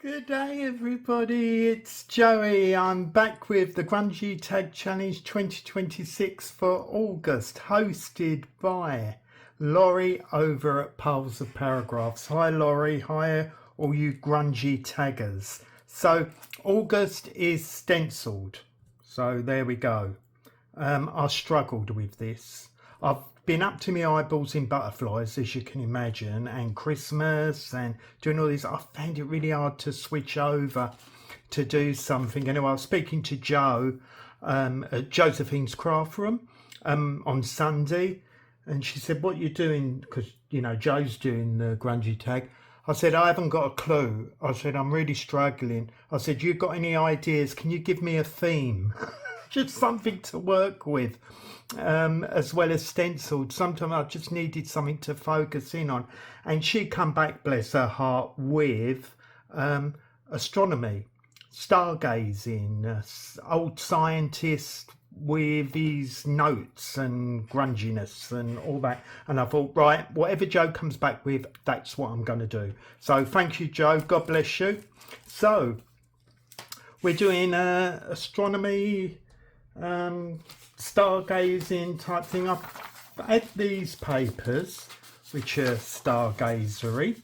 Good day everybody, it's Joey. I'm back with the Grungy Tag Challenge 2026 for August, hosted by Laurie over at Piles of Paragraphs. Hi Laurie, hi all you grungy taggers. So August is stenciled, so there we go. I struggled with this. I've been up to my eyeballs in butterflies, as you can imagine, and Christmas and doing all this. I found it really hard to switch over to do something. Anyway, I was speaking to Jo at Josephine's Craft Room on Sunday, and she said, "What you doing?" Because, you know, Jo's doing the grungy tag. I said, "I haven't got a clue." I said, "I'm really struggling." I said, "You got any ideas? Can you give me a theme?" Just something to work with, as well as stenciled. Sometimes I just needed something to focus in on. And she come back, bless her heart, with astronomy, stargazing, old scientist with his notes and grunginess and all that. And I thought, right, whatever Jo comes back with, that's what I'm going to do. So thank you, Jo. God bless you. So we're doing astronomy, stargazing type thing. I've had these papers which are stargazery,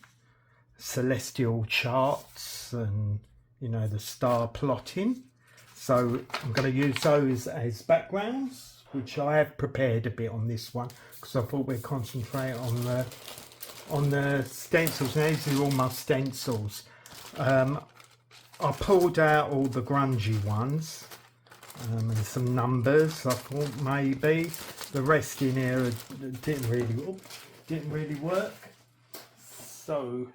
celestial charts, and you know, the star plotting. So I'm going to use those as backgrounds, which I have prepared a bit on this one because I thought we'd concentrate on the stencils. Now these are all my stencils. I pulled out all the grungy ones and some numbers. I thought maybe the rest in here didn't really work. So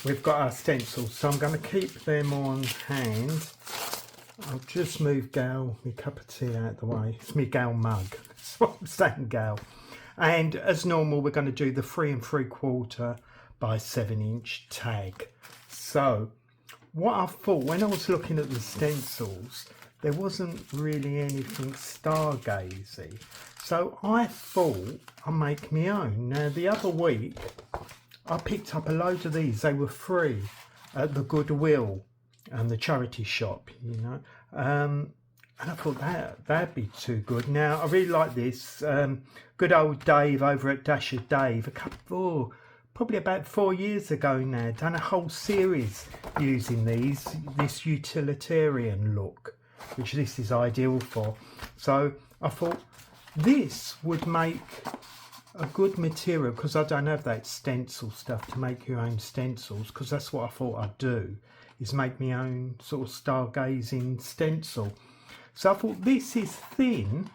we've got our stencils, so I'm going to keep them on hand. I'll just move Gal, my cup of tea, out of the way. It's my Gal mug. That's what I'm saying, Gal. And as normal, we're going to do the 3 3/4 by 7 inch tag. So what I thought when I was looking at the stencils, there wasn't really anything stargazy. So I thought I'd make my own. Now the other week I picked up a load of these. They were free at the Goodwill and the charity shop, you know. And I thought that'd be too good. Now I really like this. Good old Dave over at Dasher Dave, probably about 4 years ago now, done a whole series using this utilitarian look, which this is ideal for. So I thought this would make a good material, because I don't have that stencil stuff to make your own stencils, because that's what I thought I'd do, is make my own sort of stargazing stencil. So I thought this is thin,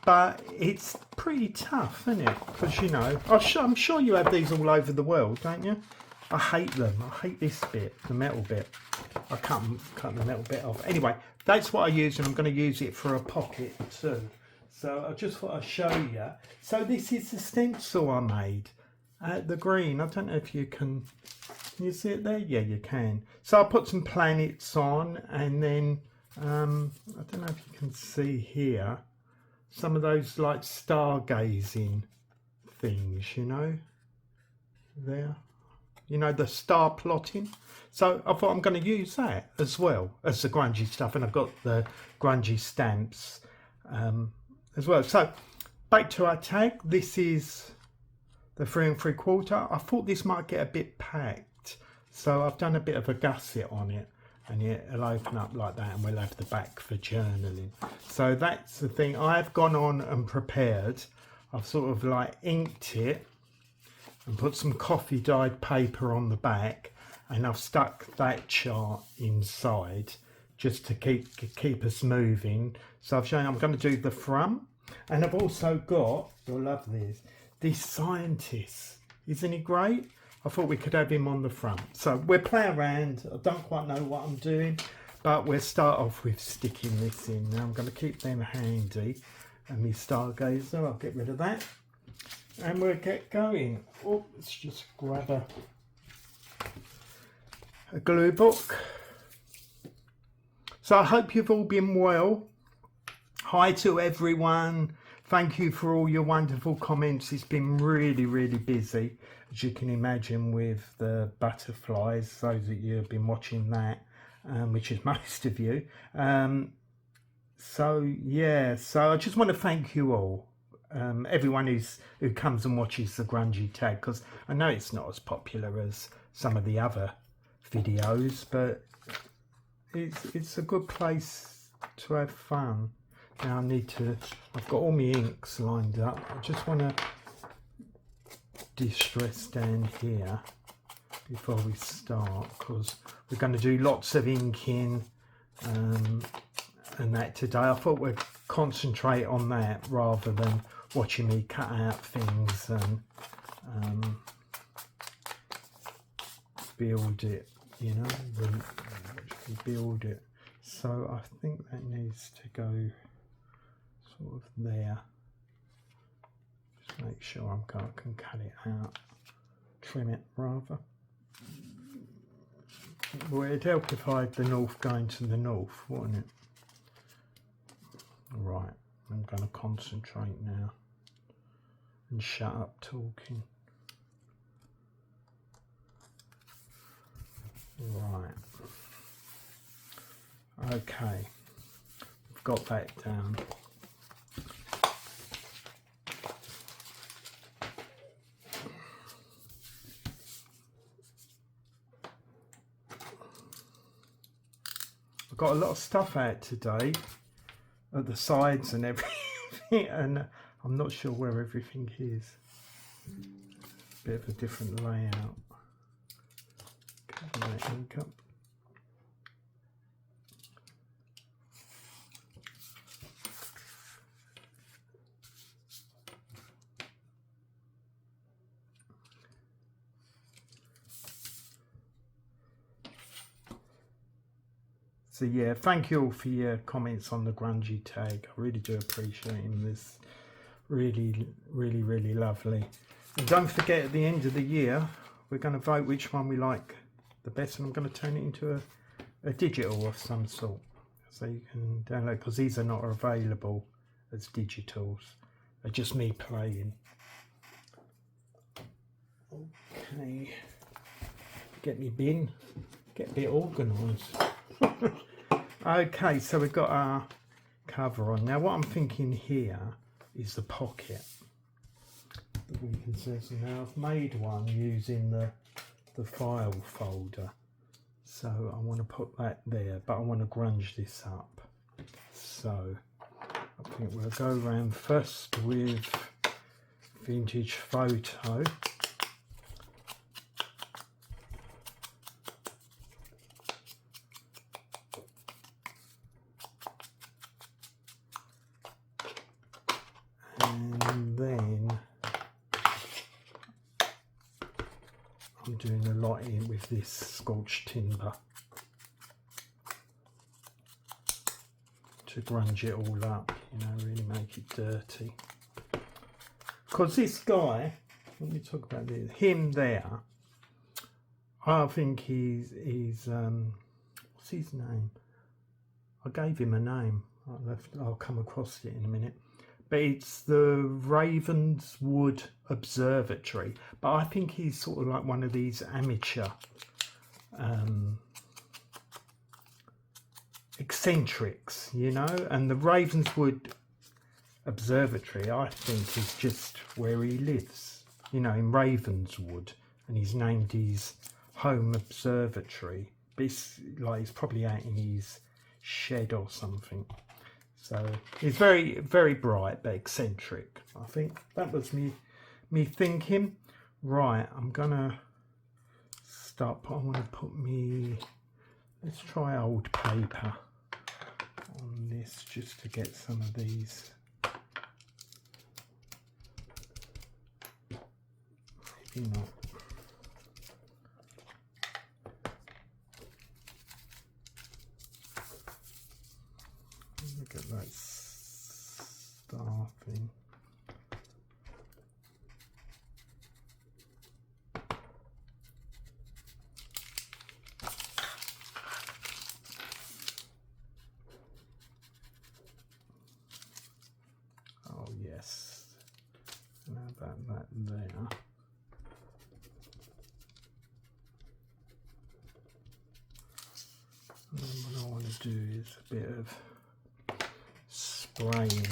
but it's pretty tough, isn't it? Because, you know, I'm sure you have these all over the world, don't you? I hate them. I hate this bit, the metal bit. I cut the metal bit off. Anyway, that's what I use, and I'm going to use it for a pocket too. So I just thought I'd show you. So this is the stencil I made at the green. I don't know if you can you see it there? Yeah, you can. So I put some planets on, and then I don't know if you can see here, some of those like stargazing things, you know, there, you know, the star plotting. So I thought I'm going to use that as well as the grungy stuff, and I've got the grungy stamps as well. So back to our tag. This is the 3 3/4. I thought this might get a bit packed, so I've done a bit of a gusset on it, and it'll open up like that, and we'll have the back for journaling. So that's the thing. I've gone on and prepared. I've sort of like inked it and put some coffee dyed paper on the back, and I've stuck that chart inside just to keep us moving. So I've shown I'm going to do the front, and I've also got, you'll love this scientist. Isn't he great? I thought we could have him on the front. So we'll play around. I don't quite know what I'm doing, but we'll start off with sticking this in. Now I'm going to keep them handy, and my stargazer, I'll get rid of that, and we'll get going. Oh, let's just grab a glue book. So I hope you've all been well. Hi to everyone Thank you for all your wonderful comments. It's been really, really busy, as you can imagine, with the butterflies, those that you have been watching that, which is most of you. So yeah, so I just want to thank you all, everyone who comes and watches the Grungy Tag, because I know it's not as popular as some of the other videos, but it's a good place to have fun. Now I've got all my inks lined up. I just want to distress down here before we start, because we're going to do lots of inking and that today. I thought we'd concentrate on that rather than watching me cut out things and build it, you know, build it. So I think that needs to go sort of there. Just make sure I can cut it out, trim it rather. Well, it'd help if I had the north going to the north, wouldn't it? Right, I'm going to concentrate now and shut up talking. Right. Okay, we've got that down. I've got a lot of stuff out today at the sides and everything, and I'm not sure where everything is. Bit of a different layout. Cover that ink up. So yeah, thank you all for your comments on the Grungy Tag. I really do appreciate them. This really, really, really lovely. And don't forget, at the end of the year, we're going to vote which one we like the best, and I'm going to turn it into a digital of some sort, so you can download, because these are not available as digitals. They're just me playing. Okay, get me bin, get a bit organised. Okay, so we've got our cover on. Now what I'm thinking here is the pocket that we can see. So now I've made one using the file folder, so I want to put that there, but I want to grunge this up. So I think we'll go around first with vintage photo. And then I'm doing a lot in with this scorched timber to grunge it all up, you know, really make it dirty. Because this guy, let me talk about this, him there, I think he's what's his name? I gave him a name. I'll come across it in a minute. But it's the Ravenswood Observatory. But I think he's sort of like one of these amateur eccentrics, you know. And the Ravenswood Observatory, I think, is just where he lives, you know, in Ravenswood. And he's named his home observatory. But it's like he's probably out in his shed or something. So he's very, very bright but eccentric. I think that was me thinking. Right, I'm gonna stop. I want to put me. Let's try old paper on this just to get some of these. Maybe not. Look at that star thing. Oh yes. there. And then what I want to do is a bit of spraying.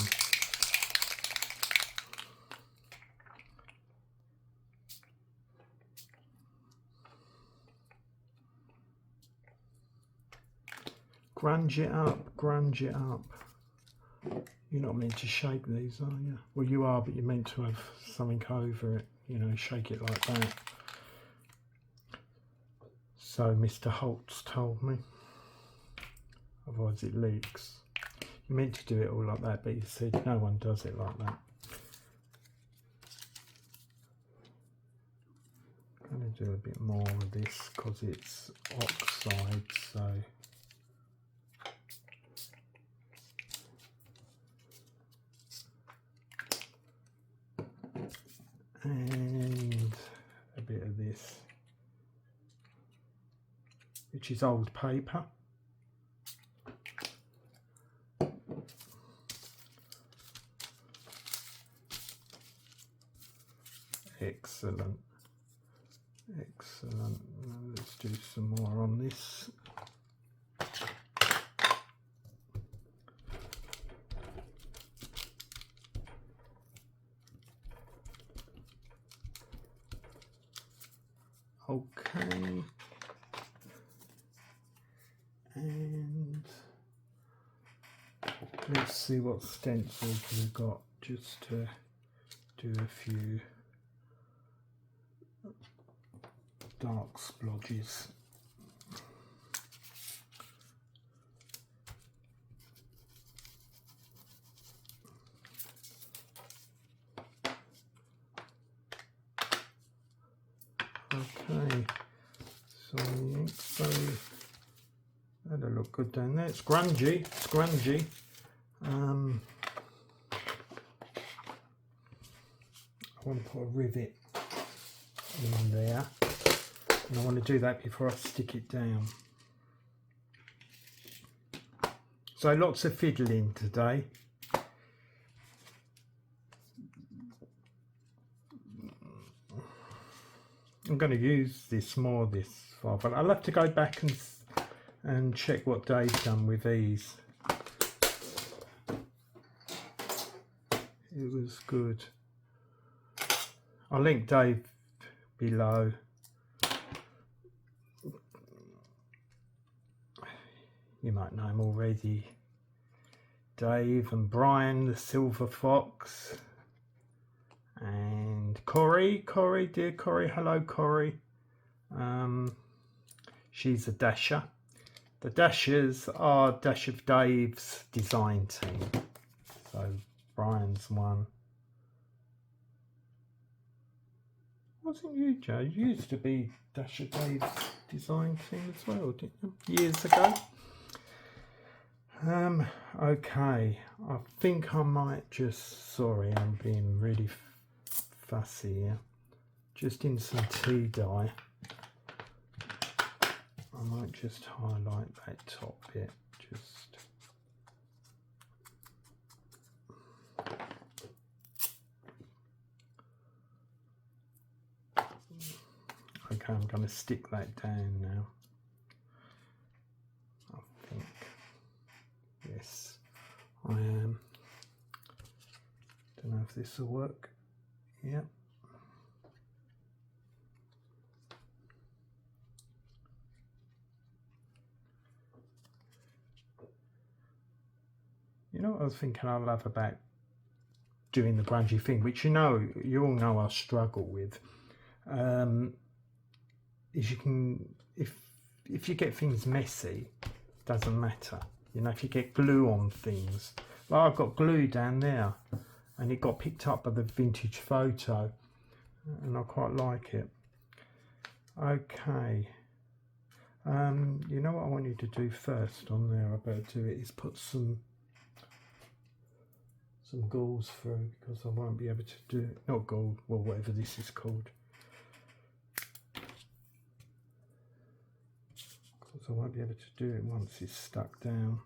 Grunge it up, grunge it up. You're not meant to shake these, are you? Well, you are, but you're meant to have something over it, you know, shake it like that. So Mr. Holtz told me. Otherwise it leaks. You're meant to do it all like that, but he said no one does it like that. I'm going to do a bit more of this because it's oxide, so... And a bit of this, which is old paper. Excellent, excellent. Now let's do some more on this. Okay, and let's see what stencils we've got just to do a few dark splodges. Okay, so the ink spray, that'll look good down there. It's grungy, it's grungy. I want to put a rivet in there, and I want to do that before I stick it down. So lots of fiddling today. I'm going to use this more this far, but I'll have to go back and check what Dave's done with these. It was good. I'll link Dave below. You might know him already. Dave and Brian, the Silver Fox. And Corrie, dear Corrie, hello Corrie. She's a dasher. The dashers are Dash of Dave's design team. So Brian's one. Wasn't you, Joe? You used to be Dash of Dave's design team as well, didn't you? Years ago. Okay, I think I might just, sorry, I'm being really fussy here. Just in some tea dye, I might just highlight that top bit, just. Okay, I'm going to stick that down now. I think, yes, I am. Don't know if this will work. Yep. You know what I was thinking I love about doing the grungy thing, which you all know I struggle with, is you can, if you get things messy, doesn't matter. You know, if you get glue on things, like I've got glue down there, and it got picked up by the vintage photo, and I quite like it. Okay. You know what I want you to do first on there, I better do it, is put some gauze through, because I won't be able to do it. Not gold, well, whatever this is called. Because I won't be able to do it once it's stuck down.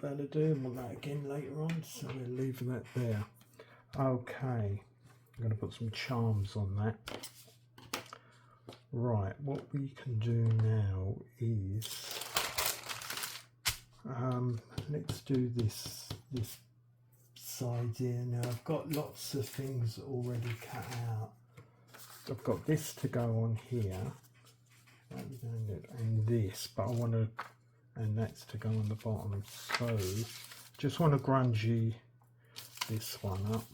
that'll do. I want that again later on, so we'll leave that there. Okay, I'm going to put some charms on that. Right, what we can do now is let's do this side here. Now I've got lots of things already cut out. I've got this to go on here, and this, but I want to, and that's to go on the bottom. So just want to grungy this one up,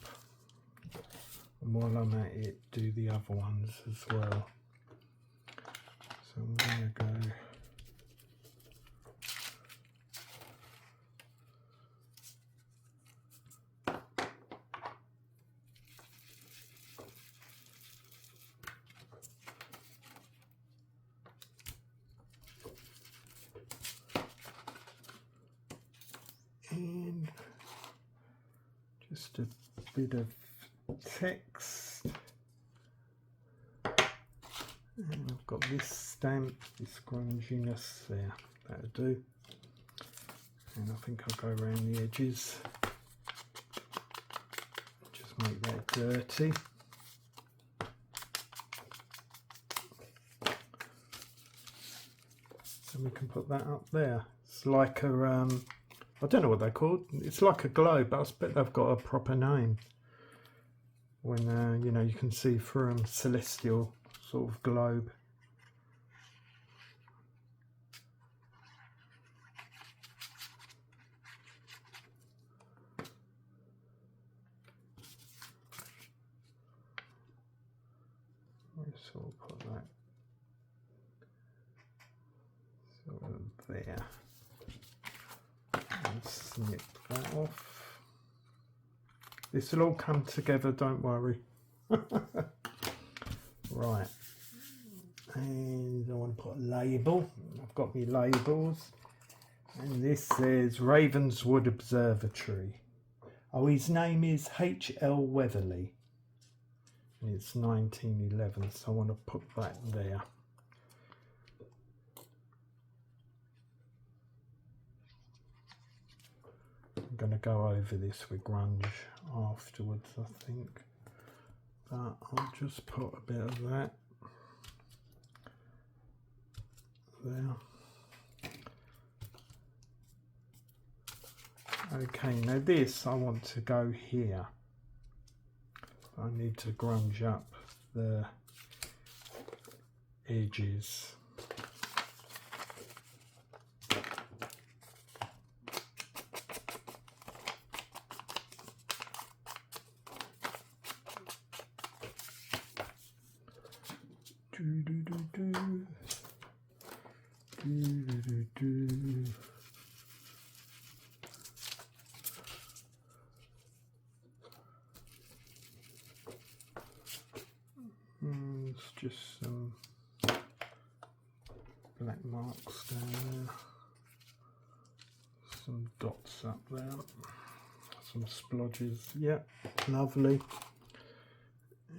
and while I'm at it, do the other ones as well. So I'm going to go. And just a bit of text, and I've got this stamp, this grunginess there, that'll do. And I think I'll go around the edges, just make that dirty. So we can put that up there. It's like a I don't know what they're called. It's like a globe, but I bet they've got a proper name. When you know, you can see through them, celestial sort of globe. Let's sort of put that sort of there. Snip that off. This will all come together, don't worry. Right, and I want to put a label. I've got my labels, and this says Ravenswood Observatory. Oh, his name is H.L. Weatherly, and it's 1911, so I want to put that there. I'm going to go over this with grunge afterwards, I think, but I'll just put a bit of that there. Okay, now this I want to go here. I need to grunge up the edges. It's just some black marks down there, some dots up there, some splodges. Yep, lovely.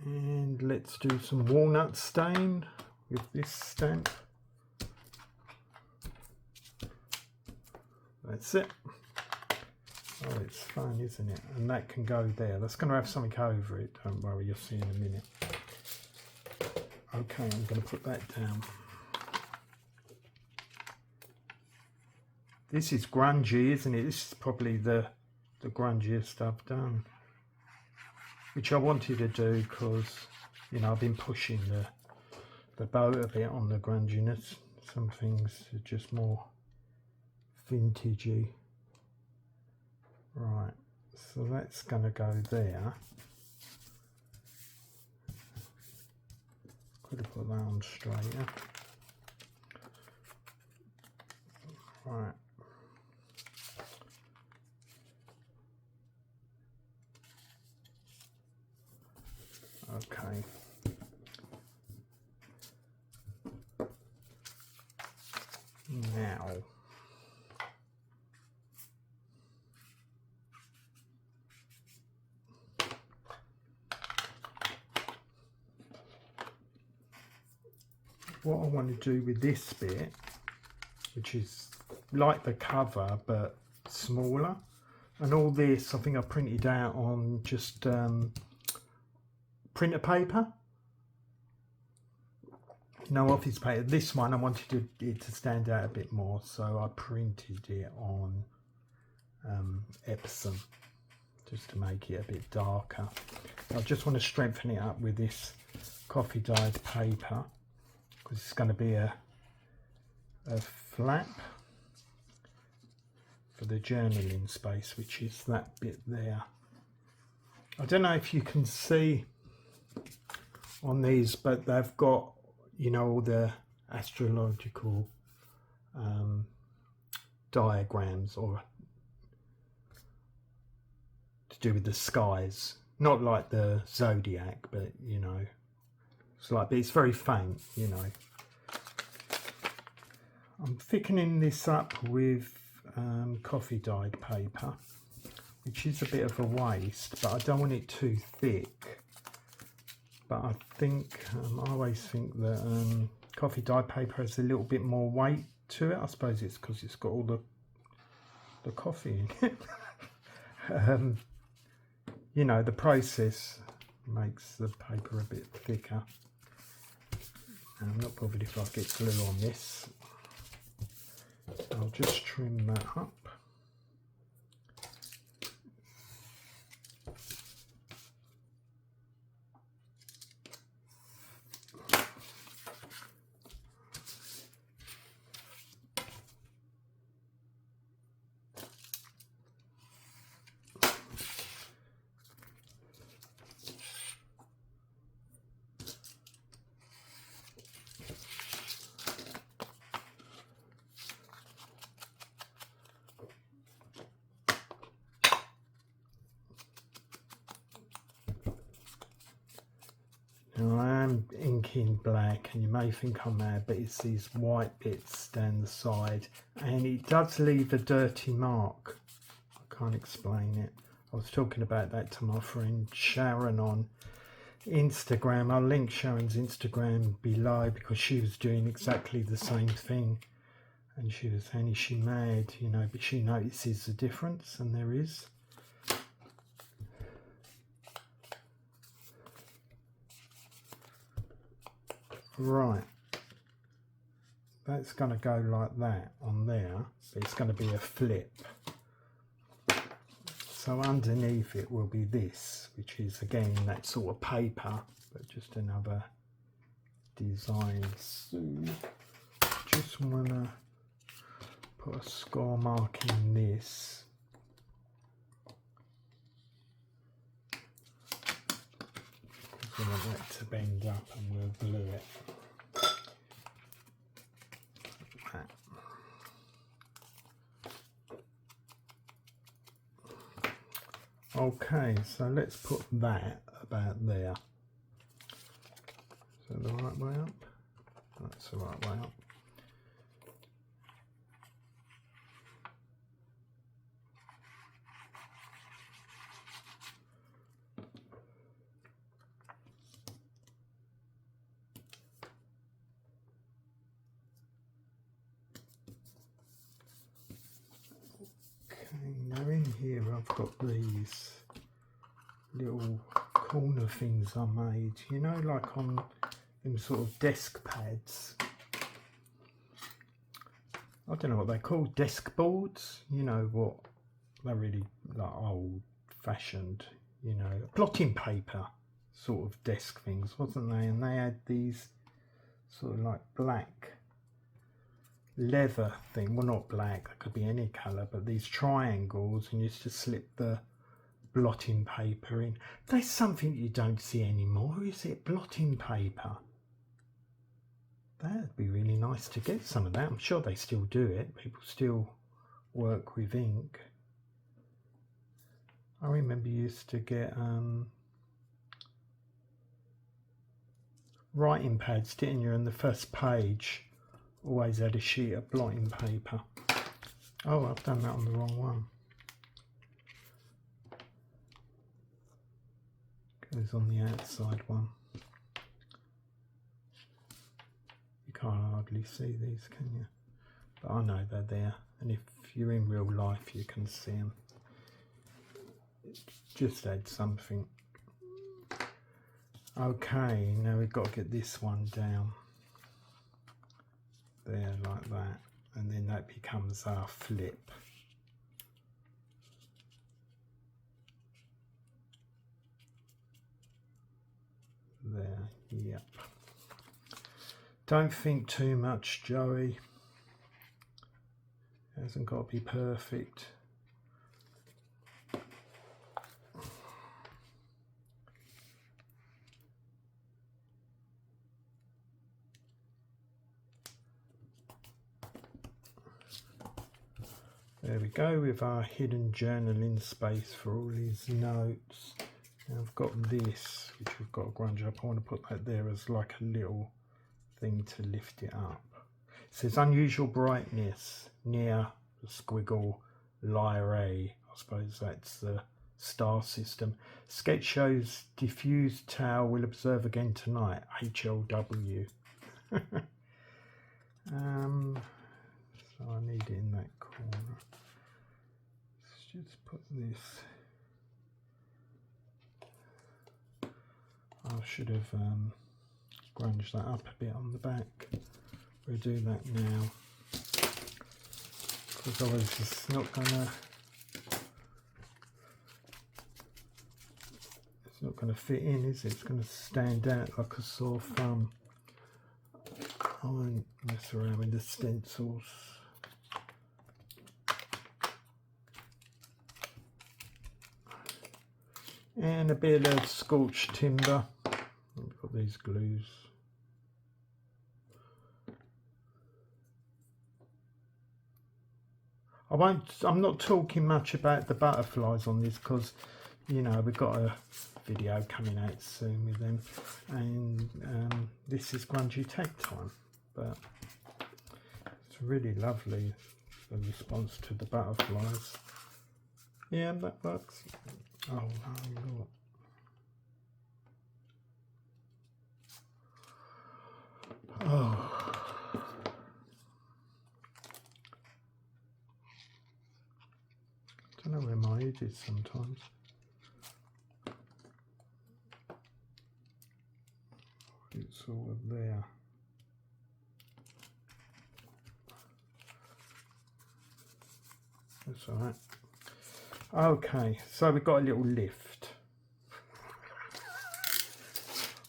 And let's do some walnut stain with this stamp. That's it. Oh, it's fun, isn't it? And that can go there. That's going to have something over it. Don't worry, you'll see in a minute. Okay, I'm going to put that down. This is grungy, isn't it? This is probably the grungiest I've done. Which I wanted to do because, you know, I've been pushing the boat a bit on the grunginess. Some things are just more vintagey. Right, so that's going to go there. Could have put that on straighter. Right. Okay. Now. What I want to do with this bit, which is like the cover but smaller. And all this I think I printed out on just printer paper, no office paper. This one I wanted it to stand out a bit more, so I printed it on Epsom just to make it a bit darker. I just want to strengthen it up with this coffee dyed paper because it's going to be a flap for the journaling space, which is that bit there. I don't know if you can see on these, but they've got, you know, all the astrological diagrams, or to do with the skies, not like the zodiac, but you know, it's like, but it's very faint, you know. I'm thickening this up with coffee dyed paper, which is a bit of a waste, but I don't want it too thick. But I think I always think that coffee dyed paper has a little bit more weight to it. I suppose it's because it's got all the coffee in it. You know, the process makes the paper a bit thicker. I'm not bothered if I get glue on this. I'll just trim that up. Now I am inking black, and you may think I'm mad, but it's these white bits down the side, and it does leave a dirty mark. I can't explain it. I was talking about that to my friend Sharon on Instagram. I'll link Sharon's Instagram below because she was doing exactly the same thing, and she was saying, is she mad, you know, but she notices the difference, and there is. Right, that's going to go like that on there, but it's going to be a flip. So underneath it will be this, which is again that sort of paper, but just another design. So just want to put a score mark in this. We want that to bend up, and we'll glue it. Okay, so let's put that about there. Is that the right way up? That's the right way up. Now in here I've got these little corner things I made, you know, like on them sort of desk pads. I don't know what they're called, desk boards, you know what, they're really like old fashioned, you know, blotting paper sort of desk things, wasn't they? And they had these sort of like black leather thing, well not black, it could be any colour, but these triangles, and you used to slip the blotting paper in. That's something you don't see anymore, is it? Blotting paper. That'd be really nice to get some of that. I'm sure they still do it. People still work with ink. I remember you used to get writing pads, didn't you? And the first page always had a sheet of blotting paper. Oh, I've done that on the wrong one. Goes on the outside one. You can't hardly see these, can you? But I know they're there. and if you're in real life you can see them. Just add something. Okay, now we've got to get this one down there like that, and then that becomes our flip. There, yep. Don't think too much, Joey. It hasn't got to be perfect. There we go, with our hidden journaling space for all these notes. Now I've got this, which we've got to grunge up. I want to put that there as like a little thing to lift it up. It says unusual brightness near the squiggle Lyrae. I suppose that's the star system. Sketch shows diffused tail will observe again tonight. HLW. So I need it in that corner. Let's just put this. I should have grunged that up a bit on the back. We'll do that now, because otherwise it's not gonna fit in, is it? It's gonna stand out like a sore thumb. I won't mess around with the stencils. And a bit of scorched timber. I've got these glues. I'm not talking much about the butterflies on this, because you know we've got a video coming out soon with them, and this is Grungy Tag time. But it's really lovely, the response to the butterflies. Yeah, that works. Oh no, look. Oh. I don't know where my head is sometimes. It's all there. That's all right. Okay, so we've got a little lift.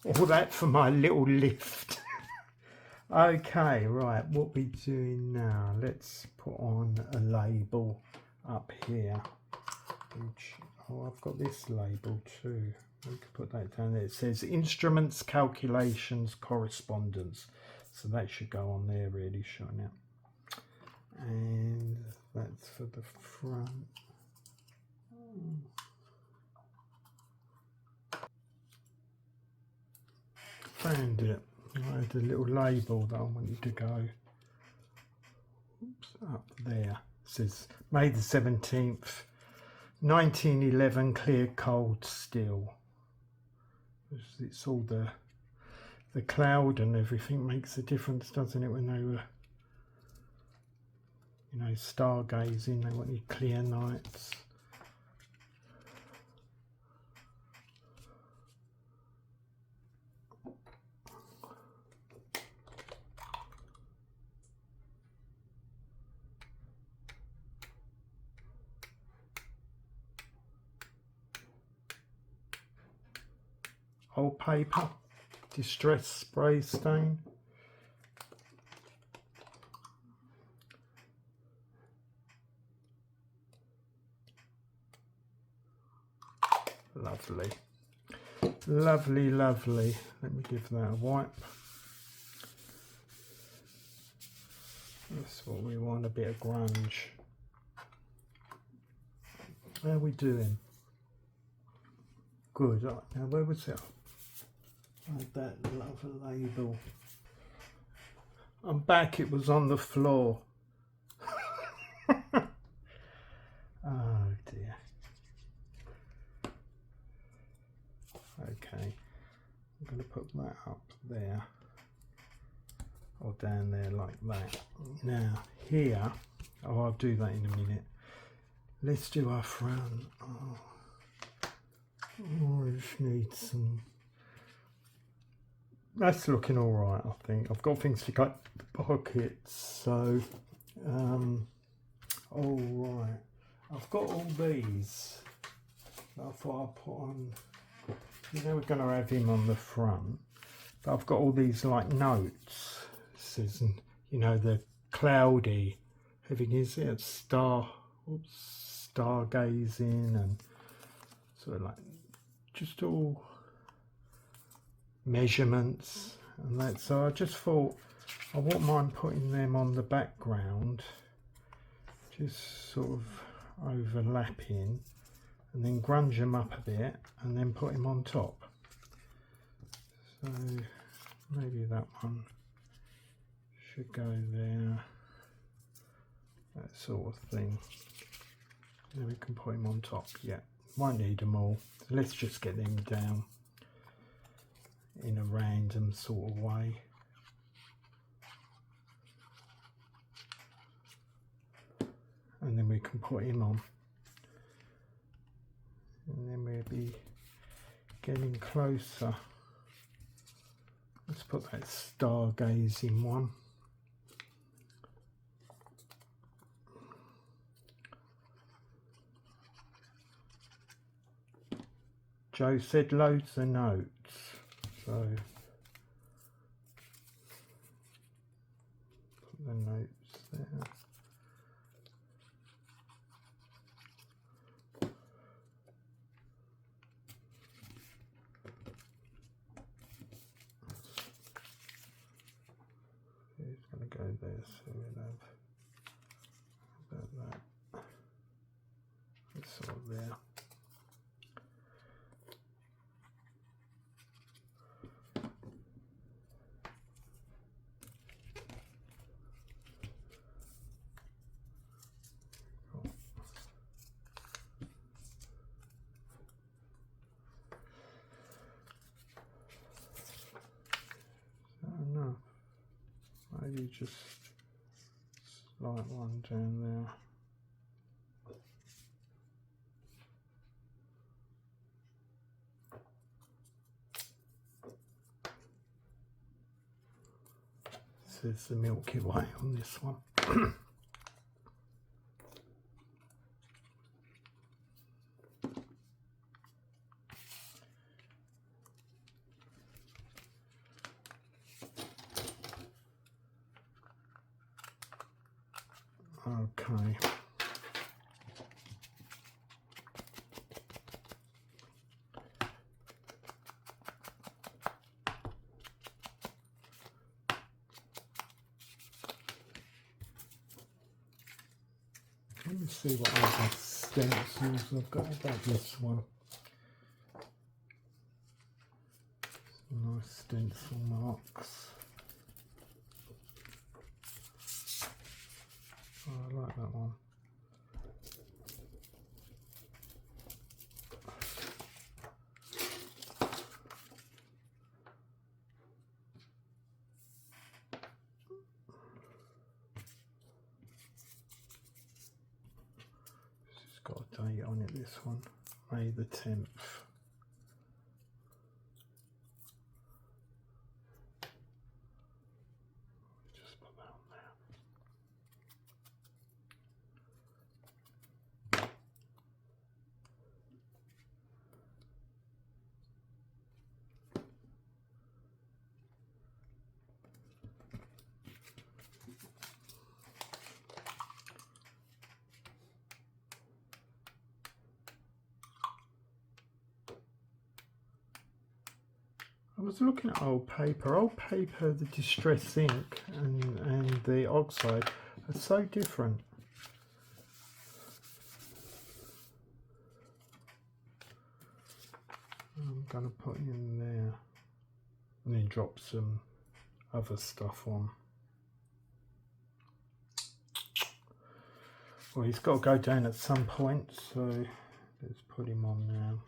All that for my little lift. Okay, right, what we doing now? Let's put on a label up here. Which, oh, I've got this label too. We could put that down there. It says instruments, calculations, correspondence. So that should go on there really, shouldn't it? And that's for the front. Found it. I had a little label that I wanted to go up there. It says May the 17th, 1911, clear cold still. It's all the cloud and everything makes a difference, doesn't it, when they were, you know, stargazing, they wanted clear nights. Old paper, distress spray stain. Lovely, lovely, lovely. Let me give that a wipe. That's what we want, a bit of grunge. How are we doing? Good. Now where was it? That lovely label. I'm back, it was on the floor. Oh dear. Okay, I'm going to put that up there, or down there like that. Now here Oh, I'll do that in a minute. Let's do our front. Oh, I just need some. That's looking all right, I think. I've got things to cut the pockets, so all right. I've got all these. I thought I'd put on. You know, we're going to have him on the front, but I've got all these like notes. It says, you know, the cloudy, having is it stargazing, and sort of like just all measurements and that. So I just thought I wouldn't mind putting them on the background, just sort of overlapping, and then grunge them up a bit and then put him on top. So maybe that one should go there, that sort of thing. Then we can put him on top. Yeah, won't need them all. So let's just get them down in a random sort of way. And then we can put him on. And then we'll be getting closer. Let's put that stargazing one. Joe said loads of notes, so put the notes there. It's going to go there, so we'll have about that. It's sort of there. Maybe just slight one down there. This is the Milky Way on this one. Okay. Let me see what other stencils I've got. About this one. Some nice stencil marks. Oh, I like that one. It's got a date on it, this one. May the 10th. Just put that on there. I was looking at old paper, the distress ink and the oxide are so different. I'm going to put in there and then drop some other stuff on. Well, he's got to go down at some point, so let's put him on now.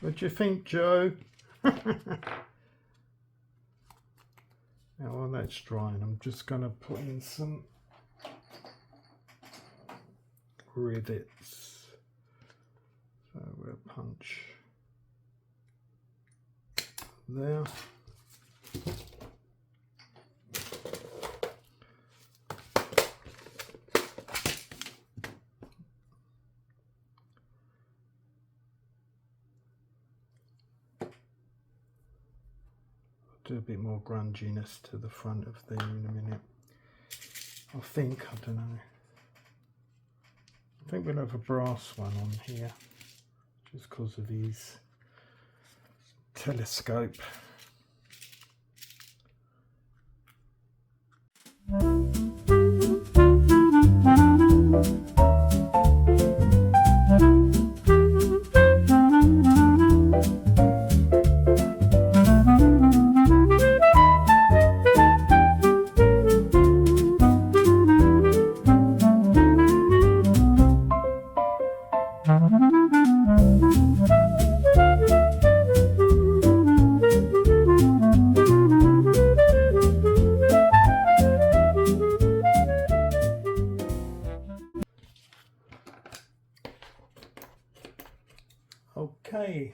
What do you think, Joe? Now while that's drying, I'm just going to put in some rivets. So we'll punch there. Do a bit more grunginess to the front of there in a minute. I don't know. I think we'll have a brass one on here, just because of his telescope. Okay,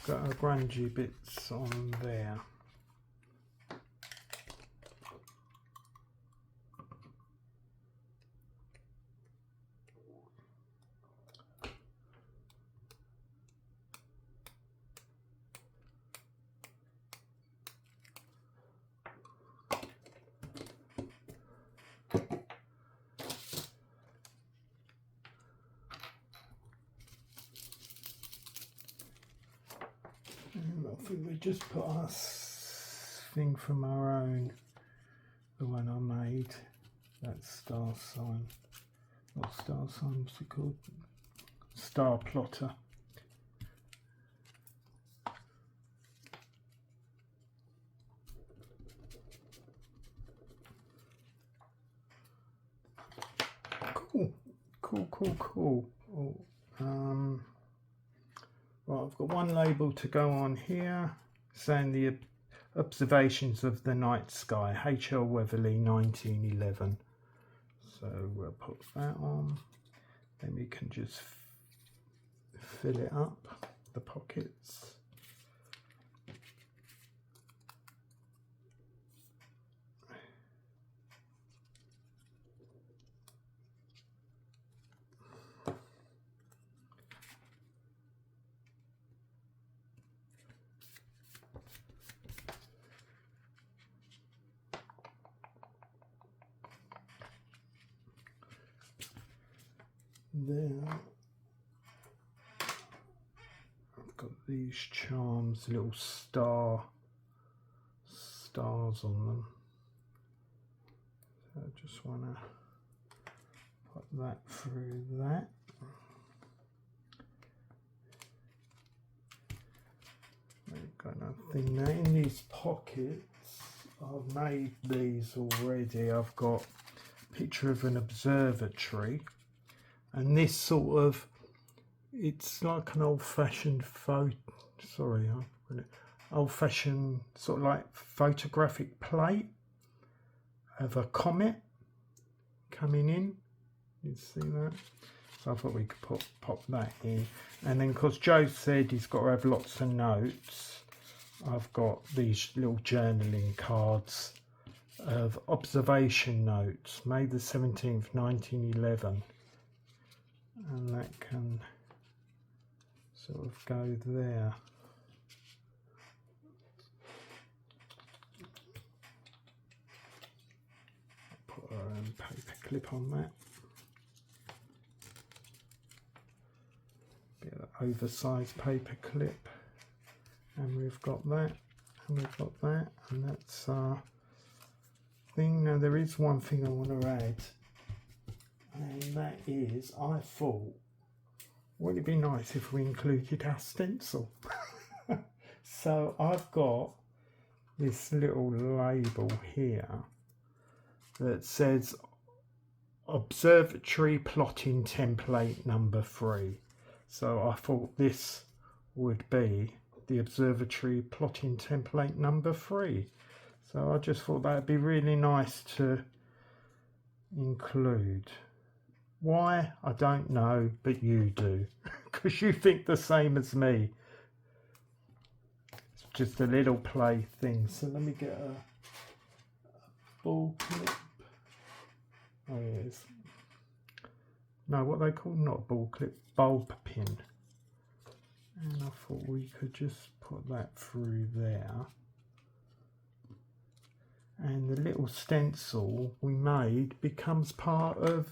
got our grungy bits on there. I think we just put our thing from our own, the one I made, that star sign, not star sign, what's it called? Star plotter. Cool. Oh, right, I've got one label to go on here saying the observations of the night sky, H.L. Weatherly 1911. So we'll put that on, then we can just fill it up, the pockets. There, I've got these charms, little stars on them. So I just want to put that through that. I've got nothing now in these pockets. I've made these already. I've got a picture of an observatory. And this sort of, it's like an old-fashioned old-fashioned sort of like photographic plate of a comet coming in. You see that? So I thought we could pop that in. And then because Joe said he's got to have lots of notes, I've got these little journaling cards of observation notes, May the 17th, 1911. And that can sort of go there. Put our own paper clip on that. Bit of oversized paper clip. And we've got that. And we've got that. And that's our thing. Now there is one thing I want to add. And that is, I thought, would it be nice if we included our stencil? So I've got this little label here that says Observatory Plotting Template number 3. So I thought this would be the observatory plotting template number 3. So I just thought that would be really nice to include. Why? I don't know, but you do, because you think the same as me. It's just a little play thing. So let me get a ball clip. Oh yes. No, what they call, not a ball clip, bulb pin. And I thought we could just put that through there. And the little stencil we made becomes part of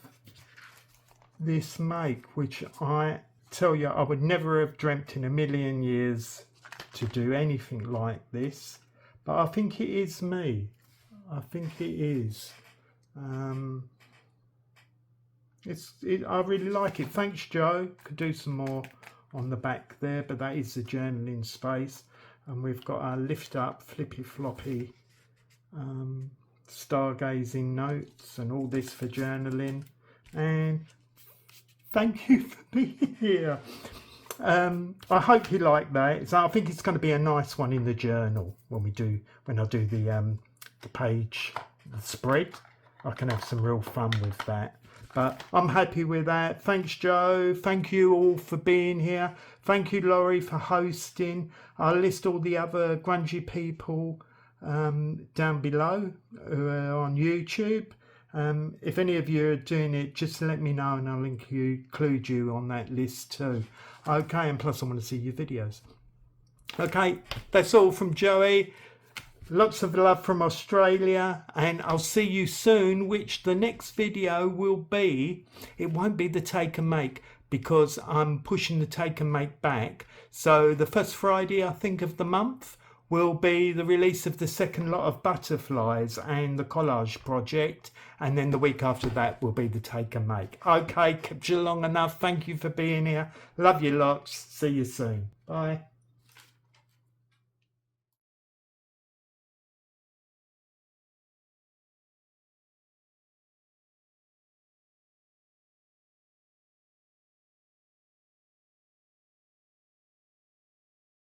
this make, which I tell you, I would never have dreamt in a million years to do anything like this. But I think it is me. I think it is. I really like it. Thanks, Joe. Could do some more on the back there, but that is the journaling space. And we've got our lift up flippy floppy stargazing notes and all this for journaling. And thank you for being here. I hope you like that. So I think it's going to be a nice one in the journal when I do the page, the spread. I can have some real fun with that. But I'm happy with that. Thanks, Joe. Thank you all for being here. Thank you, Laurie, for hosting. I'll list all the other grungy people down below who are on YouTube. If any of you are doing it, just let me know and I'll include you on that list too. Okay, and plus I want to see your videos. Okay, that's all from Joey. Lots of love from Australia, and I'll see you soon, which the next video will be. It won't be the take and make because I'm pushing the take and make back. So the first Friday, I think, of the month will be the release of the second lot of butterflies and the collage project, and then the week after that will be the take and make. Okay, kept you long enough. Thank you for being here. Love you lots. See you soon. Bye.